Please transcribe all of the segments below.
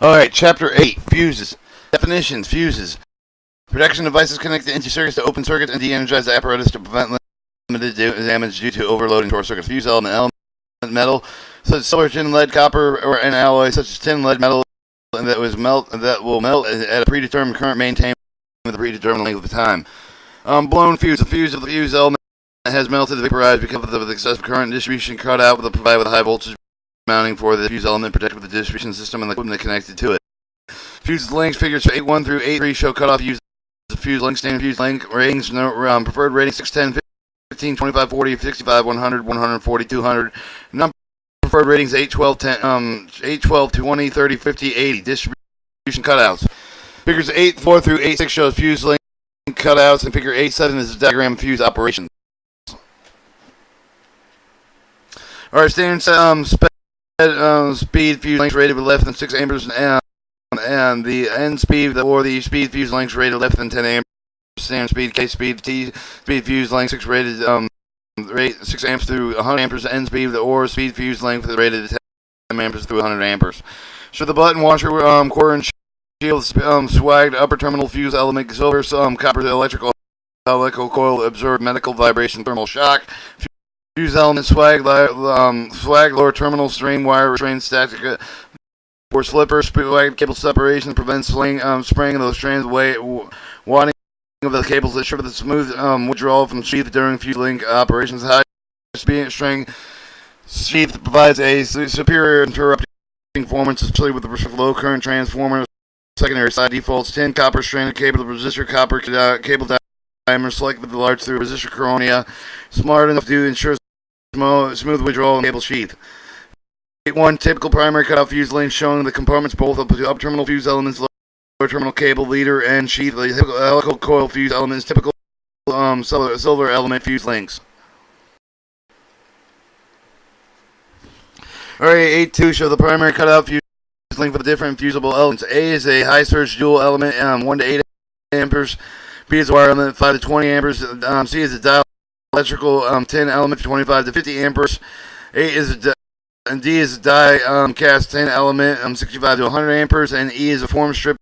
Alright, Chapter 8, Fuses. Definitions, fuses. Protection devices connect the empty circuits to open circuits and de-energize the apparatus to prevent limited damage due to overloading to our circuits. Fuse element metal, such as silver, tin, lead, copper, or an alloy such as tin, lead, metal, that will melt at a predetermined current maintained with a predetermined length of time. Blown fuse. The fuse of the fuse element has melted, vaporized because of the excessive current distribution cut out with provided with a high voltage mounting for the fuse element protected with the distribution system and the equipment connected to it. Fuse lengths figures 8.1 through 8.3 show cutoff use of fuse length, standard fuse length ratings, preferred rating 6, 10, 15, 25, 40, 65, 100, 140, 200. Non-preferred ratings 8, 12, 10, 8, 12, 20, 30, 50, 80. Distribution cutouts. Figures 8.4 through 8.6 shows fuse length cutouts, and figure 8.7 is a diagram of fuse operations. Alright, standard speed fuse lengths rated with less than 6 amperes and the end speed or the speed fuse lengths rated less than 10 amperes. Standard speed, K speed, T speed fuse length 6 rated rate 6 amps through 100 amperes. End speed or speed fuse length rated 10 amperes through 100 amperes. So the button washer, quarter and shield, swagged upper terminal fuse element, silver, copper, electrical coil, absorb medical vibration, thermal shock. Fuse element, swag lower terminal, strain wire, restraint static, force flipper, swag cable separation, prevents spraying of those strands, wadding of the cables that ensure the smooth withdrawal from sheath during fuse link operations. High speed string sheath provides a superior interrupting performance, especially with the low current transformers. Secondary side defaults: tin, copper stranded cable, resistor, copper cable diameter, select with the large through resistor coronia, smart enough to ensure smooth withdrawal of cable sheath. 8.1 typical primary cutoff fuse length showing the compartments both up terminal fuse elements, lower terminal cable, leader, and sheath. The helical coil fuse elements, typical silver element fuse lengths. Alright, 8.2 show the primary cutout fuse length for the different fusible elements. A is a high surge dual element, 1 to 8 amperes. B is a wire element, 5 to 20 amperes. C is a dielectrical 10 element, 25 to 50 amperes. And D is a die cast 10 element, 65 to 100 amperes, and E is a form strip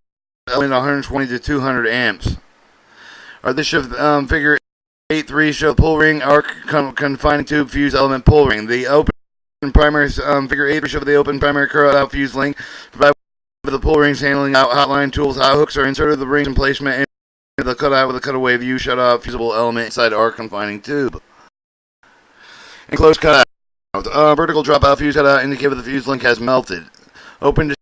element, 120 to 200 amps. Alright, this should figure 8.3 show pull ring arc confining tube fuse element pull ring. The open primary figure 8 show the open primary cutout fuse link provided with the pull rings handling out hotline tools. How hooks are inserted the rings and placement and the cutout with a cutaway view shut off fusible element inside arc confining tube. Enclosed cutout. Vertical dropout fuse cutout indicate that the fuse link has melted. Open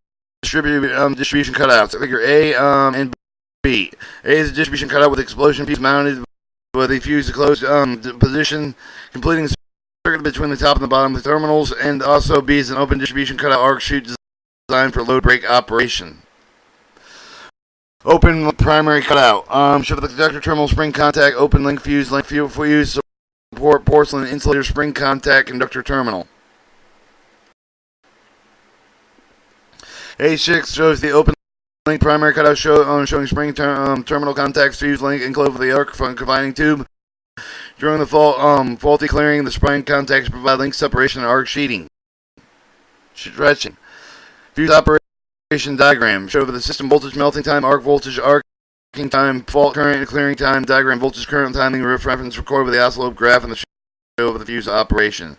distribution cutouts. Figure A and B. A is a distribution cutout with explosion fuse mounted with the fuse closed position, completing the circuit between the top and the bottom of the terminals. And also B is an open distribution cutout arc chute designed for load break operation. Open primary cutout. Show the conductor terminal spring contact, open link fuse support porcelain insulator spring contact conductor terminal. A6 shows the open link primary cutout showing spring terminal contacts fuse link enclosed with the arc confining tube. During the faulty clearing, the spring contacts provide link separation and arc sheeting. Stretching. Fuse operation diagram. Show the system voltage melting time, arc voltage, arcing time, fault current, clearing time, diagram, voltage, current timing, reference recorded with the oscilloscope graph, and the show of the fuse operation.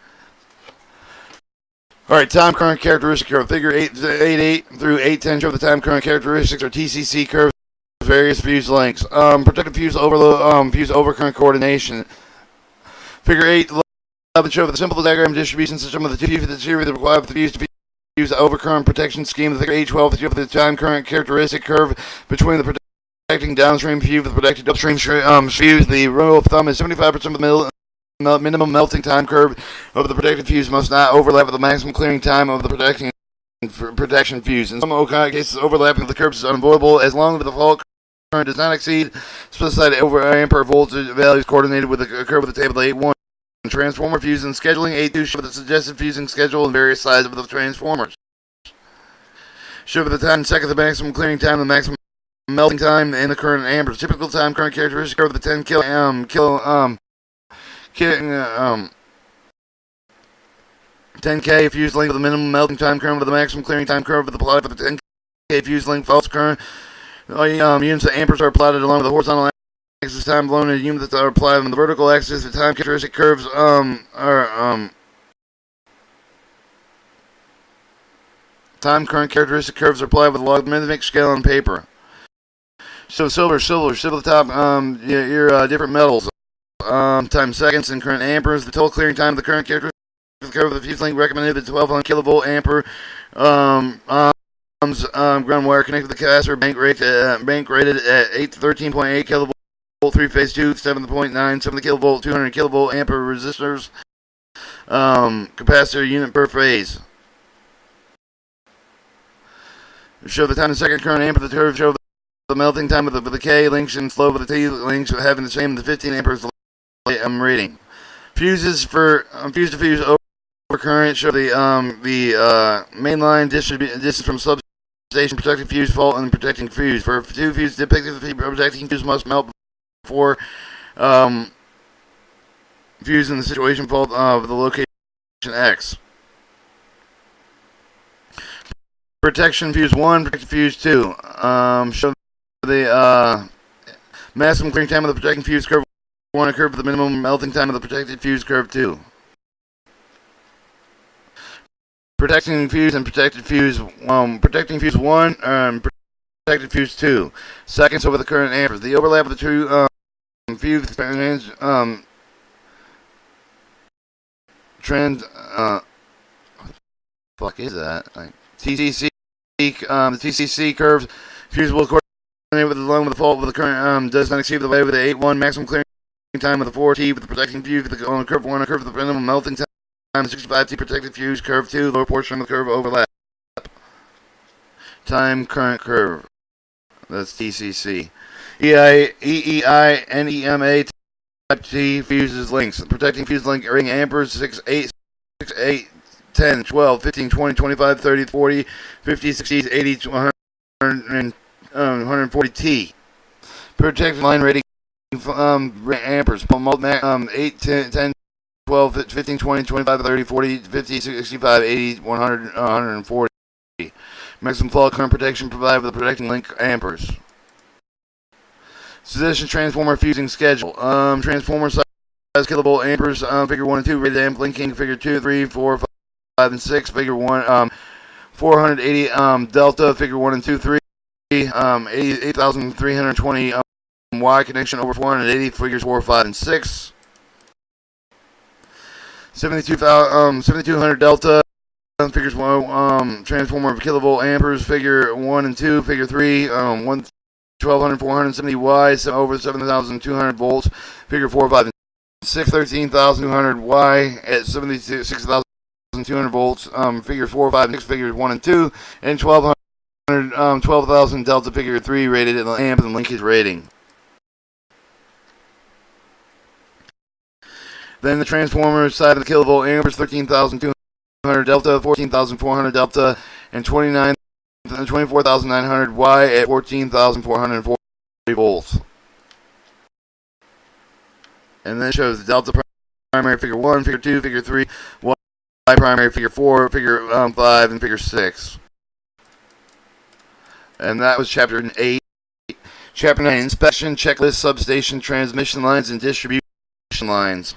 Alright, time current characteristic curve. Figure 8.8 through 8.10 show the time current characteristics or TCC curves of various fuse lengths. Protective fuse overload, fuse overcurrent coordination. Figure 8.11 show the simple diagram distribution system of the two fuses that series required for the fuse to use the overcurrent protection scheme. Figure 8.12 show the time current characteristic curve between the protecting downstream fuse with the protected upstream fuse. The rule of thumb is 75% of the minimum melting time curve of the protected fuse must not overlap with the maximum clearing time of the protection fuse. In some cases, overlapping of the curves is unavoidable as long as the fault current does not exceed specified over ampere voltage values coordinated with the curve of the table 8.1. Transformer fuse and scheduling 8.2 show the suggested fusing schedule and various sizes of the transformers. Show the time second the maximum clearing time, the maximum melting time, and the current amperes. Typical time current characteristic curve of the 10 10K fuse length with the minimum melting time curve with the maximum clearing time curve with the plot for the 10 fuse length faults current. Units of amperes are plotted along the horizontal axis. Time blown in units that are applied on the vertical axis. The time characteristic curves time current characteristic curves are applied with a logarithmic scale on paper. So silver at the top. Your different metals. Time seconds and current amperes. The total clearing time of the current characteristic curve of the fuse length recommended the 1200 kilovolt ampere. Ground wire connected to the capacitor, bank rated at 13.8 kilovolt, 3-phase 2, 7.9, 7 kilovolt, 200 kilovolt ampere resistors, capacitor unit per phase. Show the time in second current ampere. The curve show the melting time of the K links and flow of the T links having the same the 15 amperes rating. Fuses for fuse to fuse overcurrent show the main line distance from substation, protecting fuse fault, and protecting fuse. For two fuses depicted, the protecting fuse must melt before fuse in the situation fault of the location X. Protection fuse 1, protection fuse 2. Show the maximum clearing time of the protecting fuse curve 1, a curve for the minimum melting time of the protected fuse curve 2. Protecting fuse and protected fuse, protecting fuse 1 and protected fuse 2. Seconds over the current amperes. The overlap of the two fuse trend. Fuck is that? Like TCC, the TCC curves fuse will coordinate with the lung with the fault with the current does not exceed the way with the 8-1 maximum clearing time of the 4T with the protecting fuse with the on curve 1, a curve with the minimum melting time 65T protected fuse curve 2, lower portion of the curve overlap. Time current curve. That's TCC. EEI, NEMA type T fuses links. Protecting fuse link rating amperes 6, 8, 6, 8, 10, 12, 15, 20, 25, 30, 40, 50, 60, 80, 100, and 140 T. Protected line rating amperes. 8, 10, 12, 15, 20, 25, 30, 40, 50, 65, 80, 100, 140. Maximum fault current protection provided with the protecting link amperes. Position transformer fusing schedule. Transformer size kilovolt amperes. Figure 1 and 2. Rated amp linking. Figure 2, 3, 4, 5, and 6. Figure 1. 480 delta. Figure 1 and 2, 3. 8,320 Y connection over 480. Figures 4, 5, and 6. 7200 delta. Figures 1. Transformer of kilovolt amperes. Figure 1 and 2. Figure 3. 1200, 470 Y over 7,200 volts. Figure 4, 5, and 6. 13,200 Y at 6,200 volts. Figures 4, 5, and 6. Figures 1 and 2. And 12,000 delta. Figure 3 rated at the amp and linkage rating. Then the transformer side of the kilovolt amperes, 13,200 delta, 14,400 delta, and 24,900 Y at 14,440 volts. And then it shows the delta primary figure 1, figure 2, figure 3, Y primary figure 4, figure 5, and figure 6. And that was chapter 8. Chapter 9, inspection, checklist, substation, transmission lines, and distribution lines.